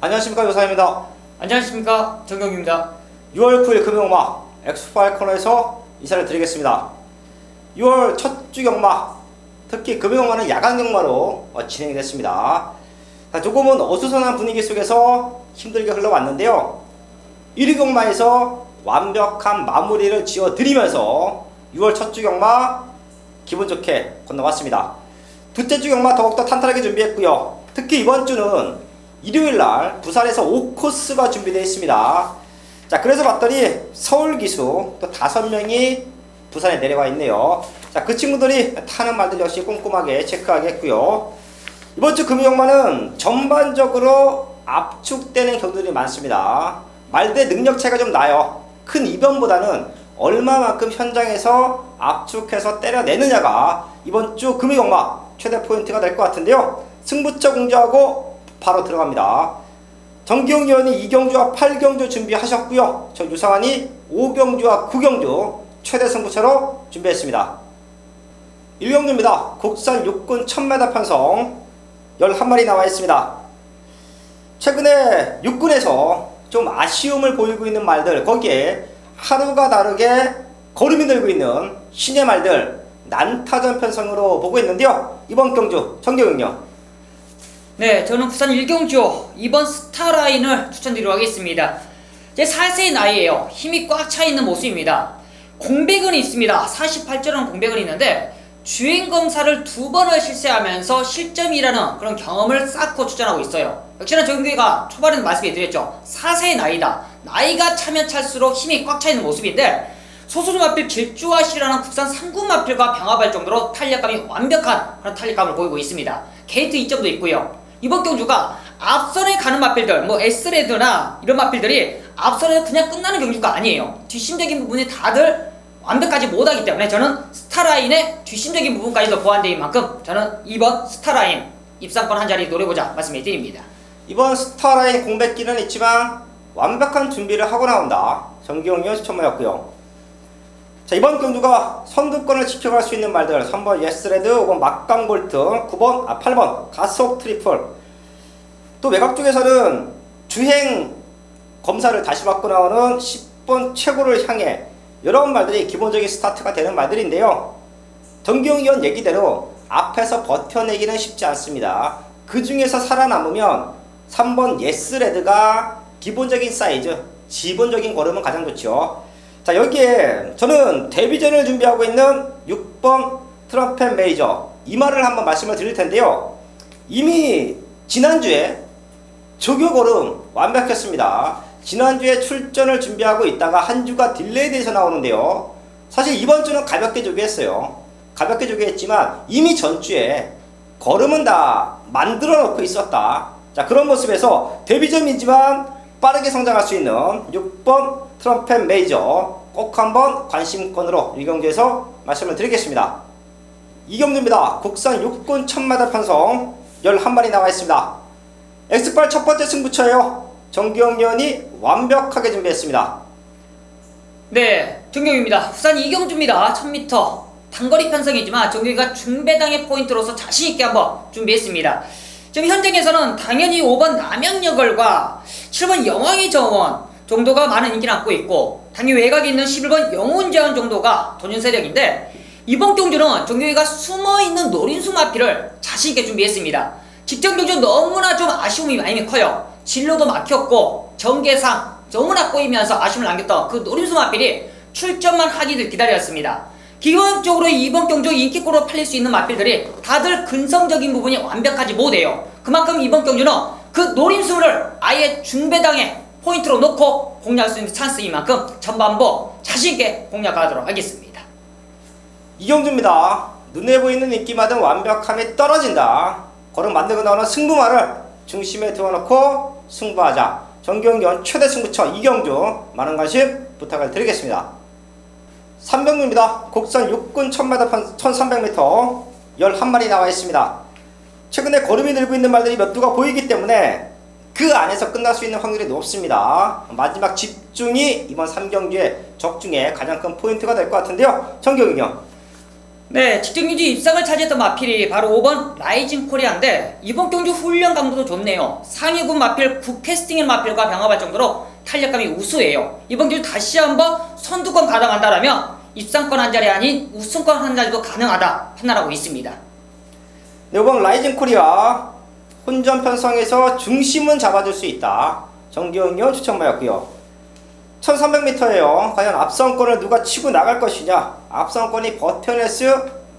안녕하십니까, 요사입니다. 안녕하십니까, 정경입니다. 6월 9일 금요일마 엑스파일 코너에서 인사를 드리겠습니다. 6월 첫 주 경마, 특히 금요일마는 야간 경마로 진행이 됐습니다. 조금은 어수선한 분위기 속에서 힘들게 흘러왔는데요. 1위 경마에서 완벽한 마무리를 지어드리면서 6월 첫 주 경마 기분 좋게 건너왔습니다. 둘째 주 경마 더욱더 탄탄하게 준비했고요. 특히 이번 주는 일요일날 부산에서 5코스가 준비되어 있습니다. 자, 그래서 봤더니 서울 기수 또 5명이 부산에 내려와 있네요. 자, 그 친구들이 타는 말들 역시 꼼꼼하게 체크하겠고요. 이번 주 금요일마는 전반적으로 압축되는 경우들이 많습니다. 말대 능력 차이가 좀 나요. 큰 이변보다는 얼마만큼 현장에서 압축해서 때려내느냐가 이번 주 금요일마 최대 포인트가 될 것 같은데요. 승부처 공개하고 바로 들어갑니다. 정기용 의원이 2경주와 8경주 준비하셨고요. 저 유상환이 5경주와 9경주 최대 승부처로 준비했습니다. 1경주입니다. 국산 육군 1000m 편성 11마리 나와 있습니다. 최근에 육군에서 좀 아쉬움을 보이고 있는 말들, 거기에 하루가 다르게 걸음이 늘고 있는 신의 말들 난타전 편성으로 보고 있는데요. 이번 경주 정경은요? 네, 저는 부산 1경주 2번 스타라인을 추천드리도록 하겠습니다. 제 4세의 나이에요. 힘이 꽉 차있는 모습입니다. 공백은 있습니다. 48점은 공백은 있는데 주행검사를 2번을 실시하면서 실점이라는 그런 경험을 쌓고 출전하고 있어요. 역시나 정규가 초반에는 말씀해드렸죠. 4세의 나이다. 나이가 차면 찰수록 힘이 꽉 차있는 모습인데 소수주 마필 질주아시라는 국산 3군 마필과 병합할 정도로 탄력감이 완벽한 그런 탄력감을 보이고 있습니다. 게이트 2점도 있고요. 이번 경주가 앞선에 가는 마필들, 뭐 S레드나 이런 마필들이 앞선에 그냥 끝나는 경주가 아니에요. 뒷심적인 부분이 다들 완벽하지 못하기 때문에 저는 스타라인의 뒷심적인 부분까지도 보완되는 만큼 저는 2번 스타라인 입상권 한 자리 노려보자 말씀해 드립니다. 이번 스타라인 공백기는 있지만 완벽한 준비를 하고 나온다. 정기용 의원 추천마였고요. 자, 이번 경주가 선두권을 지켜갈 수 있는 말들 3번 예스레드, 5번 막강볼트, 8번 가속 트리플. 또 외곽 쪽에서는 주행 검사를 다시 받고 나오는 10번 최고를 향해 이런 말들이 기본적인 스타트가 되는 말들인데요. 정기용 의원 얘기대로 앞에서 버텨내기는 쉽지 않습니다. 그 중에서 살아남으면 3번 예스레드가 기본적인 사이즈, 기본적인 걸음은 가장 좋죠. 자, 여기에 저는 데뷔전을 준비하고 있는 6번 트럼펫 메이저 이 말을 한번 말씀을 드릴 텐데요. 이미 지난주에 조교 걸음 완벽했습니다. 지난주에 출전을 준비하고 있다가 한 주가 딜레이 돼서 나오는데요. 사실 이번 주는 가볍게 조교했어요. 가볍게 조교했지만 이미 전주에 걸음은 다 만들어 놓고 있었다. 자, 그런 모습에서 데뷔전이지만 빠르게 성장할 수 있는 6번 트럼펫 메이저 꼭 한번 관심권으로 이 경주에서 말씀을 드리겠습니다. 이 경주입니다. 국산 육군 1000m 편성 11마리 나와 있습니다. 엑스팔 첫 번째 승부처예요. 정기용 의원이 완벽하게 준비했습니다. 네, 정경입니다. 부산 2경주입니다. 1000m 단거리 편성이지만 정경이가 중배당의 포인트로서 자신있게 한번 준비했습니다. 지금 현장에서는 당연히 5번 남양여걸과 7번 영왕의 정원 정도가 많은 인기를 안고 있고 당연히 외곽에 있는 11번 영혼제한 정도가 도전 세력인데 이번 경주는 정경이가 숨어있는 노린수 마피를 자신있게 준비했습니다. 직전 경주 너무나 좀 아쉬움이 많이 커요. 진로도 막혔고 전개상 너무나 꼬이면서 아쉬움을 남겼던 그 노린수 마필이 출전만 하기를 기다렸습니다. 기본적으로 이번 경주 인기골로 팔릴 수 있는 마필들이 다들 근성적인 부분이 완벽하지 못해요. 그만큼 이번 경주는 그 노림수를 아예 중배당에 포인트로 놓고 공략할 수 있는 찬스인 만큼 전반부 자신있게 공략하도록 하겠습니다. 이경주입니다. 눈에 보이는 인기마다 완벽함이 떨어진다. 걸음 만들고 나오는 승부말을 중심에 두어놓고 승부하자. 정기용 의원 최대 승부처 이경주 많은 관심 부탁을 드리겠습니다. 3경주입니다. 국산 육군 1000m 1300m 11마리 나와 있습니다. 최근에 걸음이 늘고 있는 말들이 몇 두가 보이기 때문에 그 안에서 끝날 수 있는 확률이 높습니다. 마지막 집중이 이번 3경주의 적중에 가장 큰 포인트가 될 것 같은데요. 정경은요? 네, 직전경주 입상을 차지했던 마필이 바로 5번 라이징 코리아인데 이번 경주 훈련 강도도 좋네요. 상위군 마필, 국캐스팅인 마필과 병합할 정도로 탄력감이 우수해요. 이번 경주 다시 한번 선두권 가담한다라면 입상권 한 자리 아닌 우승권 한 자리도 가능하다 판단하고 있습니다. 네, 5번 라이징 코리아 혼전 편성에서 중심은 잡아줄 수 있다. 정기영이요 추천마였고요. 1300m예요. 과연 앞선권을 누가 치고 나갈 것이냐, 앞선권이 버텨낼 수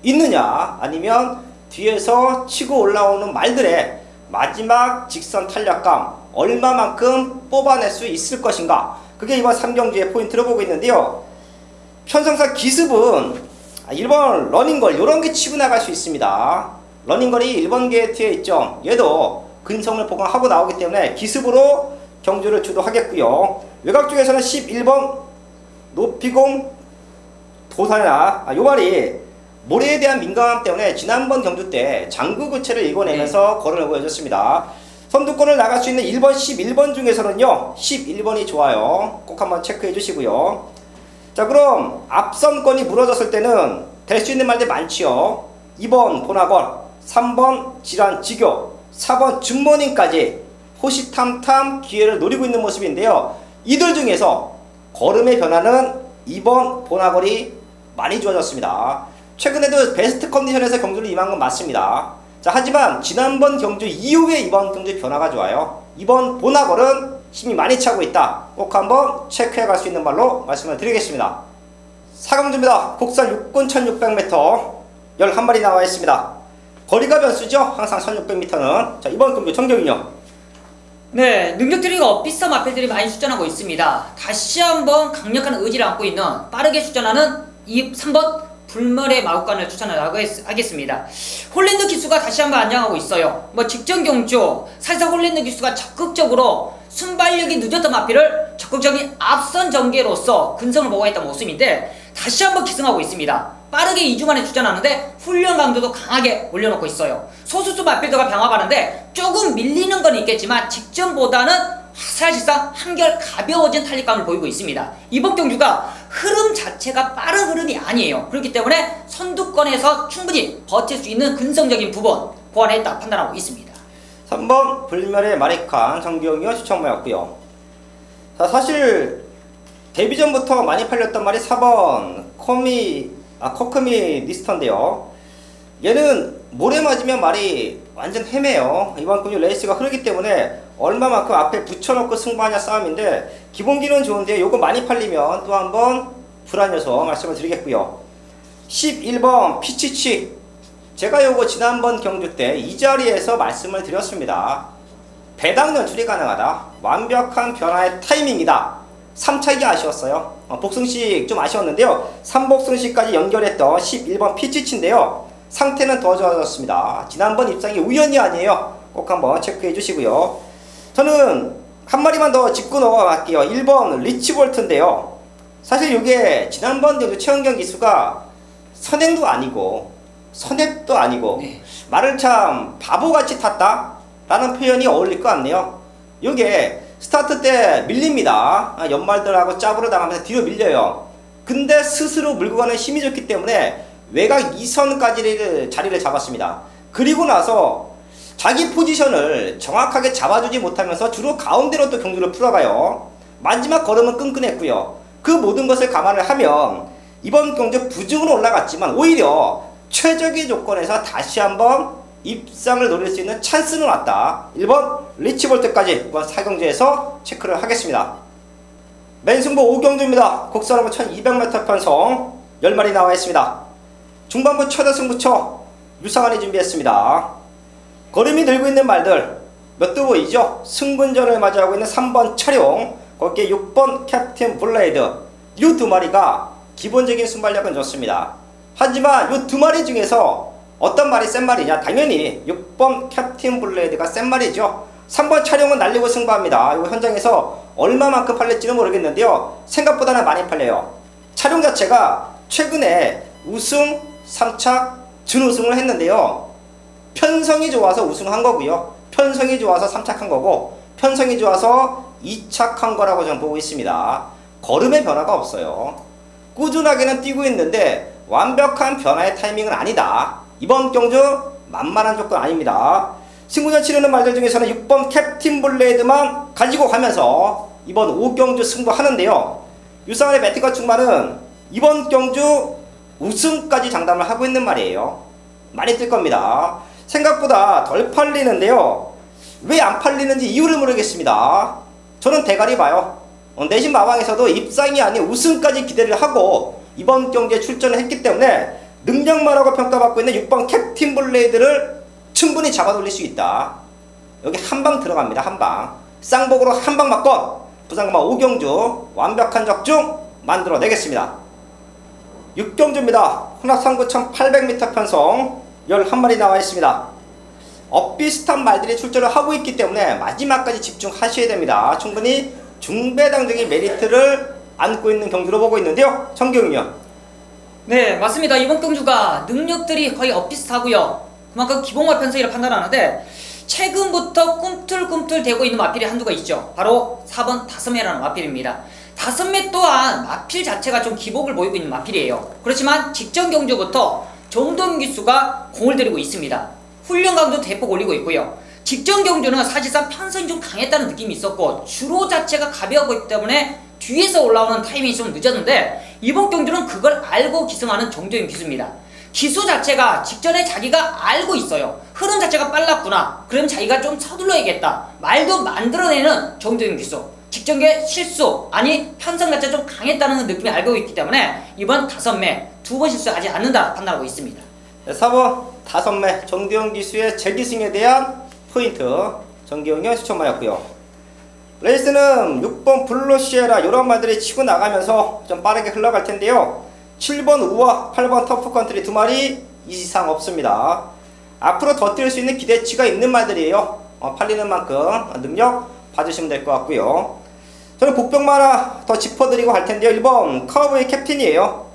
있느냐, 아니면 뒤에서 치고 올라오는 말들의 마지막 직선 탄력감 얼마만큼 뽑아낼 수 있을 것인가, 그게 이번 3경주의 포인트로 보고 있는데요. 편성상 기습은 1번 러닝걸 요런게 치고 나갈 수 있습니다. 러닝걸이 1번 게이트에 있죠. 얘도 근성을 보강하고 나오기 때문에 기습으로 경주를 주도하겠고요. 외곽 쪽에서는 11번 높이공 도사나 요 말이 모래에 대한 민감함 때문에 지난번 경주 때 장구 교체를 읽어내면서 거론을 보여줬습니다. 선두권을 나갈 수 있는 1번, 11번 중에서는요 11번이 좋아요. 꼭 한번 체크해 주시고요. 자, 그럼 앞선권이 무너졌을 때는 될 수 있는 말들 많지요. 2번 보나걸, 3번 질환지교, 4번 준모닝까지 호시탐탐 기회를 노리고 있는 모습인데요. 이들 중에서 걸음의 변화는 2번 보나걸이 많이 좋아졌습니다. 최근에도 베스트 컨디션에서 경주를 임한 건 맞습니다. 자, 하지만 지난번 경주 이후에 이번 경주 변화가 좋아요. 2번 보나걸은 힘이 많이 차고 있다. 꼭 한번 체크해 갈 수 있는 말로 말씀을 드리겠습니다. 4경주입니다. 국산 6군 1600m 11마리 나와 있습니다. 거리가 변수죠. 항상 1600m는. 자, 이번 경주 정경이요. 네, 능력 트리거 비싼 마필들이 많이 출전하고 있습니다. 다시 한번 강력한 의지를 안고 있는 빠르게 출전하는 3번 불멸의 마구간을 추천하고 하겠습니다. 홀랜드 기수가 다시 한번 안장하고 있어요. 직전 경주 사실상 홀랜드 기수가 적극적으로 순발력이 늦었던 마필을 적극적인 앞선 전개로서 근성을 보강했던 모습인데 다시 한번 기승하고 있습니다. 빠르게 2주 만에 출전하는데 훈련 강도도 강하게 올려놓고 있어요. 소수수 마필들과 병합하는데 조금 밀리는 건 있겠지만 직전보다는 사실상 한결 가벼워진 탄력감을 보이고 있습니다. 이번 경주가 흐름 자체가 빠른 흐름이 아니에요. 그렇기 때문에 선두권에서 충분히 버틸 수 있는 근성적인 부분 보완했다 판단하고 있습니다. 3번 불멸의 마리칸 정기영이요 추천마였고요. 자, 사실 데뷔 전부터 많이 팔렸던 말이 4번 커크미 니스턴인데요. 얘는 모래 맞으면 말이 완전 헤매요. 이번 경주 레이스가 흐르기 때문에 얼마만큼 앞에 붙여놓고 승부하냐 싸움인데 기본기는 좋은데 요거 많이 팔리면 또 한번 불안해서 말씀을 드리겠고요. 11번 피치치, 제가 요거 지난번 경주 때 이 자리에서 말씀을 드렸습니다. 배당 연출이 가능하다. 완벽한 변화의 타이밍이다. 3차기 아쉬웠어요. 복승식 좀 아쉬웠는데요. 3복승식까지 연결했던 11번 피치치인데요. 상태는 더 좋아졌습니다. 지난번 입상이 우연이 아니에요. 꼭 한번 체크해 주시고요. 저는 한 마리만 더 짚고 넘어갈게요. 1번 리치볼트인데요. 사실 이게 지난번 경주 최원경 기수가 선행도 아니고 선행도 아니고 네. 말을 참 바보같이 탔다 라는 표현이 어울릴 것 같네요. 이게 스타트 때 밀립니다. 연말들하고 짭으로 당하면서 뒤로 밀려요. 근데 스스로 물고 가는 힘이 좋기 때문에 외곽 2선까지 자리를 잡았습니다. 그리고 나서 자기 포지션을 정확하게 잡아주지 못하면서 주로 가운데로 또 경주를 풀어가요. 마지막 걸음은 끈끈했고요. 그 모든 것을 감안을 하면 이번 경주 부중으로 올라갔지만 오히려 최적의 조건에서 다시 한번 입상을 노릴 수 있는 찬스는 왔다. 1번 리치볼트까지 이번 4경주에서 체크를 하겠습니다. 맨승부 5경주입니다. 국산하고 1200m 편성 10마리 나와 있습니다. 중반부 최대 승부처 유상한이 준비했습니다. 걸음이 늘고 있는 말들 몇 두 보이죠? 승분전을 맞이하고 있는 3번 차룡, 거기에 6번 캡틴 블레이드, 이 두 마리가 기본적인 순발력은 좋습니다. 하지만 이 두 마리 중에서 어떤 말이 센 말이냐? 당연히 6번 캡틴 블레이드가 센 말이죠. 3번 차룡은 날리고 승부합니다. 이거 현장에서 얼마만큼 팔릴지는 모르겠는데요. 생각보다는 많이 팔려요. 차룡 자체가 최근에 우승, 3착, 준우승을 했는데요. 편성이 좋아서 우승한 거고요. 편성이 좋아서 3착한 거고 편성이 좋아서 2착한 거라고 저는 보고 있습니다. 걸음의 변화가 없어요. 꾸준하게는 뛰고 있는데 완벽한 변화의 타이밍은 아니다. 이번 경주 만만한 조건 아닙니다. 승부전 치르는 말들 중에서는 6번 캡틴 블레이드만 가지고 가면서 이번 5경주 승부하는데요. 유상원의 매트가 충만은 이번 경주 우승까지 장담을 하고 있는 말이에요. 많이 뜰 겁니다. 생각보다 덜 팔리는데요. 왜 안 팔리는지 이유를 모르겠습니다. 저는 대가리 봐요. 내신 마방에서도 입상이 아닌 우승까지 기대를 하고 이번 경기에 출전을 했기 때문에 능력만하고 평가받고 있는 6번 캡틴 블레이드를 충분히 잡아 돌릴 수 있다. 여기 한 방 들어갑니다. 한 방. 쌍복으로 한 방 맞건 부상금화 5경주 완벽한 적중 만들어내겠습니다. 6경주입니다. 혼합 39,800m 편성 11마리 나와 있습니다. 엇비슷한 말들이 출전을 하고 있기 때문에 마지막까지 집중하셔야 됩니다. 충분히 중배당적인 메리트를 안고 있는 경주로 보고 있는데요. 정경이요. 네, 맞습니다. 이번 경주가 능력들이 거의 엇비슷하고요. 그만큼 기본화 편성이라 판단하는데 최근부터 꿈틀꿈틀 대고 있는 마필이 한두가 있죠. 바로 4번 다섯매라는 마필입니다. 다섯매 또한 마필 자체가 좀 기복을 보이고 있는 마필이에요. 그렇지만 직전 경주부터 정도윤 기수가 공을 들이고 있습니다. 훈련 강도 대폭 올리고 있고요. 직전 경주는 사실상 편성이 좀 강했다는 느낌이 있었고 주로 자체가 가벼웠기 때문에 뒤에서 올라오는 타이밍이 좀 늦었는데 이번 경주는 그걸 알고 기승하는 정도윤 기수입니다. 기수 자체가 직전에 자기가 알고 있어요. 흐름 자체가 빨랐구나. 그럼 자기가 좀 서둘러야겠다. 말도 만들어내는 정도윤 기수. 직전에 실수, 아니 편성 자체가 좀 강했다는 느낌이 알고 있기 때문에 이번 다섯매 2번 실수하지 않는다 판단하고 있습니다. 네, 4번 다섯매 정도윤 기수의 재기승에 대한 포인트 정기용이 추천하였고요. 레이스는 6번 블루시에라 이런 말들이 치고 나가면서 좀 빠르게 흘러갈 텐데요. 7번 우와 8번 터프컨트리 2마리 이상 없습니다. 앞으로 더 뛸 수 있는 기대치가 있는 말들이에요. 팔리는 만큼 능력 봐주시면 될 것 같고요. 저는 복병만 하나 더 짚어드리고 갈 텐데요. 1번 커브의 캡틴이에요.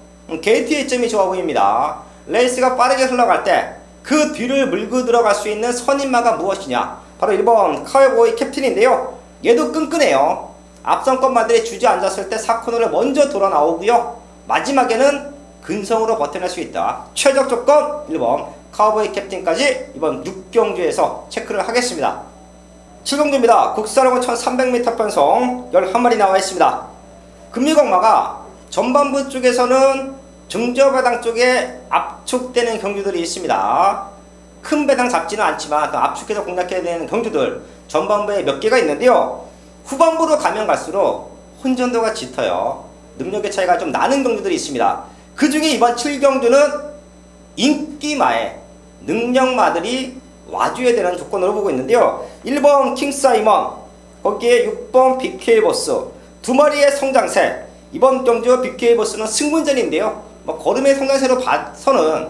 게이트의 점이 좋아 보입니다. 레이스가 빠르게 흘러갈 때 그 뒤를 물고 들어갈 수 있는 선인마가 무엇이냐, 바로 1번 카우보이 캡틴인데요. 얘도 끈끈해요. 앞선 것만들이 주저앉았을 때 4코너를 먼저 돌아 나오고요. 마지막에는 근성으로 버텨낼 수 있다. 최적 조건 1번 카우보이 캡틴까지 이번 6경주에서 체크를 하겠습니다. 7경주입니다. 국산호고 1300m 편성 11마리 나와 있습니다. 금리광마가 전반부 쪽에서는 중저배당 쪽에 압축되는 경주들이 있습니다. 큰 배당 잡지는 않지만 그 압축해서 공략해야 되는 경주들 전반부에 몇 개가 있는데요. 후반부로 가면 갈수록 혼전도가 짙어요. 능력의 차이가 좀 나는 경주들이 있습니다. 그 중에 이번 7경주는 인기마에 능력마들이 와줘야 되는 조건으로 보고 있는데요. 1번 킹사이먼, 거기에 6번 BK보스 2마리의 성장세. 이번 경주 BK보스는 승문전인데요. 걸음의 성장세로 봐서는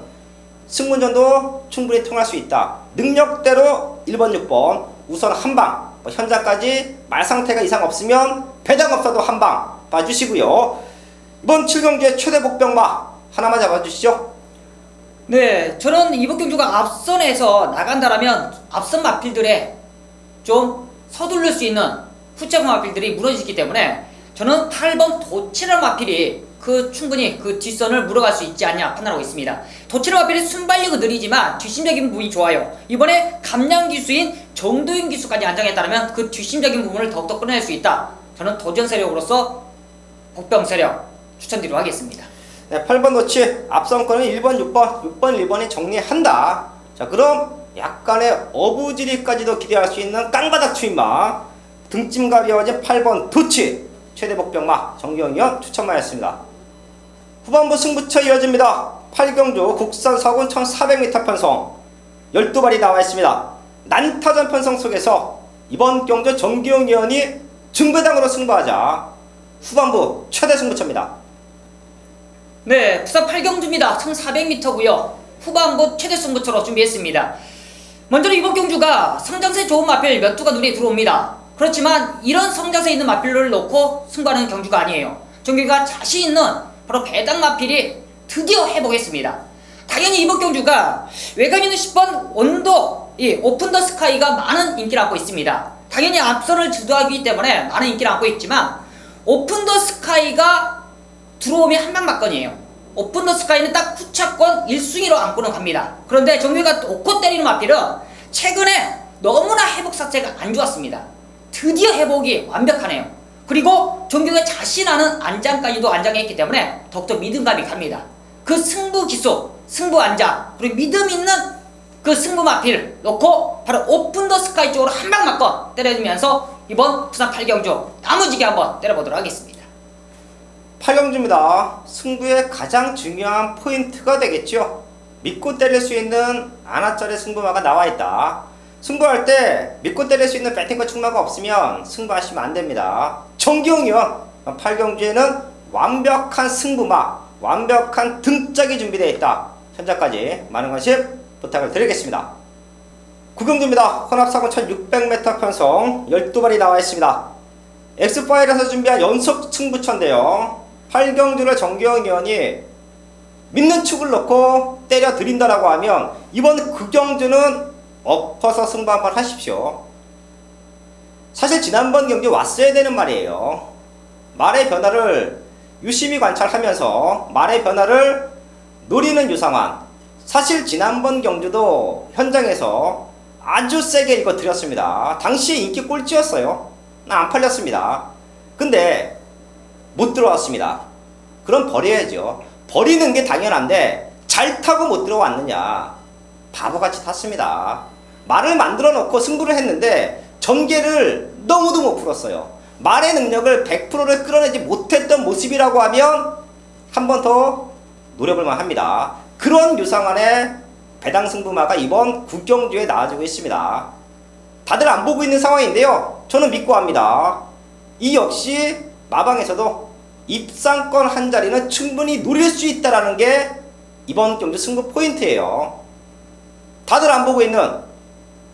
승문전도 충분히 통할 수 있다. 능력대로 1번 6번 우선 한방, 현장까지 말 상태가 이상 없으면 배당 없어도 한방 봐주시고요. 이번 7경주의 최대 복병마 하나만 잡아주시죠. 네, 저는 이번 경주가 앞선에서 나간다라면 앞선 마필들의 좀 서두를 수 있는 후차 마필들이 무너지기 때문에 저는 8번 도치라 마필이 충분히 그 뒷선을 물어갈 수 있지 않냐 판단하고 있습니다. 도치라 마필이 순발력은 느리지만 뒷심적인 부분이 좋아요. 이번에 감량 기수인 정도윤 기수까지 안정했다면 그 뒷심적인 부분을 더욱더 끌어낼 수 있다. 저는 도전 세력으로서 복병 세력 추천드리도록 하겠습니다. 네, 8번 도치 앞선 거는 1번 6번 1번이 정리한다. 자, 그럼 약간의 어부지리까지도 기대할 수 있는 깡바닥 추인마 등짐 가벼워진 8번 도치 최대 복병마 정기영위원 추천하였습니다. 후반부 승부처 이어집니다. 8경주 국산 서군 1400m 편성 12발이 나와 있습니다. 난타전 편성 속에서 이번 경주 정기용 위원이 중배당으로 승부하자 후반부 최대 승부처입니다. 네, 부산 8경주입니다. 1400m고요. 후반부 최대 승부처로 준비했습니다. 먼저 이번 경주가 성장세 좋은 마필 몇 두가 눈에 들어옵니다. 그렇지만 이런 성장세 있는 마필을 놓고 승부하는 경주가 아니에요. 정규가 자신 있는 바로 배당 마필이 드디어 해보겠습니다. 당연히 이번 경주가 외곽 있는 10번 원도 오픈 더 스카이가 많은 인기를 안고 있습니다. 당연히 앞선을 주도하기 때문에 많은 인기를 안고 있지만 오픈 더 스카이가 들어오면 한방 맞건이에요. 오픈 더 스카이는 딱 후차권 1순위로 안고는 갑니다. 그런데 정규가 놓고 때리는 마필은 최근에 너무나 회복 자체가 안 좋았습니다. 드디어 회복이 완벽하네요. 그리고 정규가 자신하는 안장까지도 안장했기 때문에 더욱더 믿음감이 갑니다. 그 승부 기소, 승부 안장, 그리고 믿음 있는 그 승부 마필 놓고 바로 오픈 더 스카이 쪽으로 한 방 맞고 때려주면서 이번 부산 8경주 나무지게 한번 때려보도록 하겠습니다. 8경주입니다. 승부의 가장 중요한 포인트가 되겠죠. 믿고 때릴 수 있는 아나짜리 승부마가 나와있다. 승부할 때 믿고 때릴 수 있는 배팅과 축마가 없으면 승부하시면 안됩니다. 정기용이요 8경주에는 완벽한 승부마, 완벽한 등짝이 준비되어 있다. 현재까지 많은 관심 부탁을 드리겠습니다. 9경주입니다. 혼합사고 1600m 편성 12발이 나와 있습니다. 엑스파일에서 준비한 연속 승부처인데요. 8경주를 정기영 의원이 믿는 축을 넣고 때려 드린다라고 하면 이번 9경주는 엎어서 승부 한번 하십시오. 사실 지난번 경기 왔어야 되는 말이에요. 말의 변화를 유심히 관찰하면서 말의 변화를 노리는 유상환. 사실 지난번 경주도 현장에서 아주 세게 읽어드렸습니다. 당시에 인기 꼴찌였어요. 안 팔렸습니다. 근데 못 들어왔습니다. 그럼 버려야죠. 버리는 게 당연한데 잘 타고 못 들어왔느냐. 바보같이 탔습니다. 말을 만들어 놓고 승부를 했는데 전개를 너무도 못 풀었어요. 말의 능력을 100%를 끌어내지 못했던 모습이라고 하면 한 번 더 노려볼만 합니다. 그런 유상환의 배당 승부마가 이번 9경주에 나와주고 있습니다. 다들 안 보고 있는 상황인데요. 저는 믿고 합니다. 이 역시 마방에서도 입상권 한 자리는 충분히 노릴 수 있다는 게 이번 경주 승부 포인트예요. 다들 안 보고 있는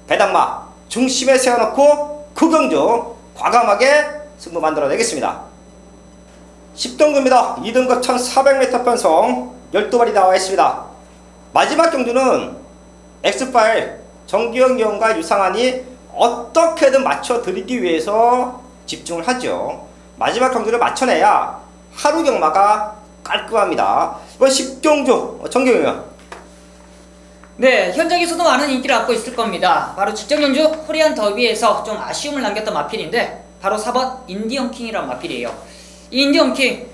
배당마 중심에 세워놓고 9경주 과감하게 승부 만들어내겠습니다. 10경주입니다. 2등급 1400m 편성 12발이 나와 있습니다. 마지막 경주는 엑스파일 정기영 의원과 유상환이 어떻게든 맞춰드리기 위해서 집중을 하죠. 마지막 경주를 맞춰내야 하루 경마가 깔끔합니다. 이번 10경주 정기영 의원. 네, 현장에서도 많은 인기를 얻고 있을 겁니다. 바로 직전 경주 코리안 더비에서 좀 아쉬움을 남겼던 마필인데 바로 4번 인디언킹이라는 마필이에요. 이 인디언킹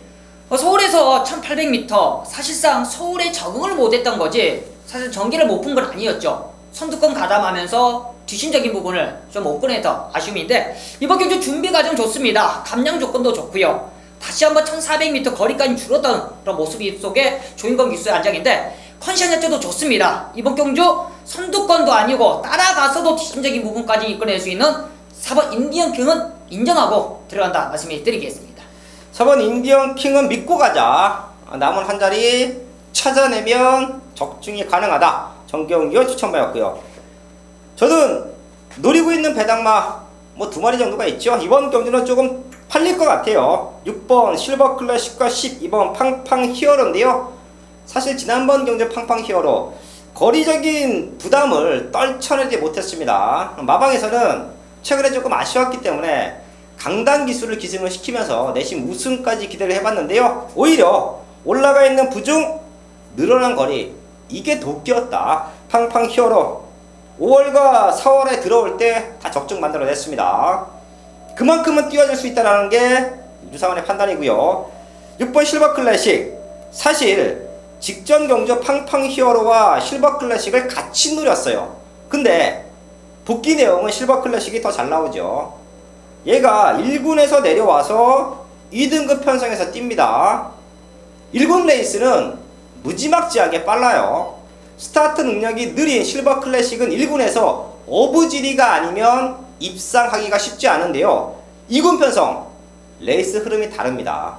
서울에서 1800m 사실상 서울에 적응을 못했던 거지 사실 전기를 못 푼 건 아니었죠. 선두권 가담하면서 뒤심적인 부분을 좀 못 꺼내서 아쉬움인데 이번 경주 준비 과정 좋습니다. 감량 조건도 좋고요. 다시 한번 1400m 거리까지 줄었던 그런 모습 속에 조인건 기수의 안장인데 컨디션 자체도 좋습니다. 이번 경주 선두권도 아니고 따라가서도 뒤심적인 부분까지 이끌어낼 수 있는 4번 인디언킹은 인정하고 들어간다 말씀을 드리겠습니다. 4번 인디언킹은 믿고 가자. 남은 한 자리 찾아내면 적중이 가능하다. 정기영 의원 추천받았고요. 저는 노리고 있는 배당마 뭐 2마리 정도가 있죠. 이번 경주는 조금 팔릴 것 같아요. 6번 실버 클래식과 12번 팡팡 히어로인데요. 사실 지난번 경주 팡팡 히어로 거리적인 부담을 떨쳐내지 못했습니다. 마방에서는 최근에 조금 아쉬웠기 때문에 강단 기술을 기승을 시키면서 내심 우승까지 기대를 해봤는데요. 오히려 올라가 있는 부중 늘어난 거리 이게 도끼였다. 팡팡 히어로 5월과 4월에 들어올 때 다 적중 만들어냈습니다. 그만큼은 뛰어줄 수 있다는 게 유상환의 판단이고요. 6번 실버 클래식 사실 직전 경주 팡팡 히어로와 실버 클래식을 같이 누렸어요. 근데 복귀 내용은 실버 클래식이 더 잘 나오죠. 얘가 1군에서 내려와서 2등급 편성에서 뜁니다. 1군 레이스는 무지막지하게 빨라요. 스타트 능력이 느린 실버 클래식은 1군에서 어부지리가 아니면 입상하기가 쉽지 않은데요. 2군 편성 레이스 흐름이 다릅니다.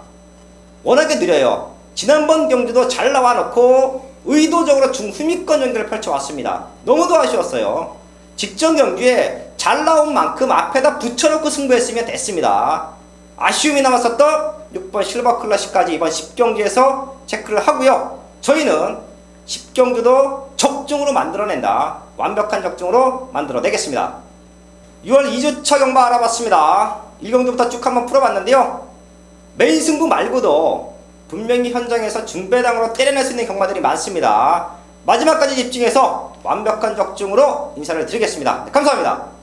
워낙에 느려요. 지난번 경주도 잘 나와놓고 의도적으로 중후미권 연결을 펼쳐왔습니다. 너무도 아쉬웠어요. 직전 경주에 잘 나온 만큼 앞에다 붙여놓고 승부했으면 됐습니다. 아쉬움이 남았었던 6번 실버 클래식까지 이번 10경주에서 체크를 하고요. 저희는 10경주도 적중으로 만들어낸다. 완벽한 적중으로 만들어내겠습니다. 6월 2주차 경마 알아봤습니다. 1경주부터 쭉 한번 풀어봤는데요. 메인 승부 말고도 분명히 현장에서 중배당으로 때려낼 수 있는 경마들이 많습니다. 마지막까지 집중해서 완벽한 적중으로 인사를 드리겠습니다. 네, 감사합니다.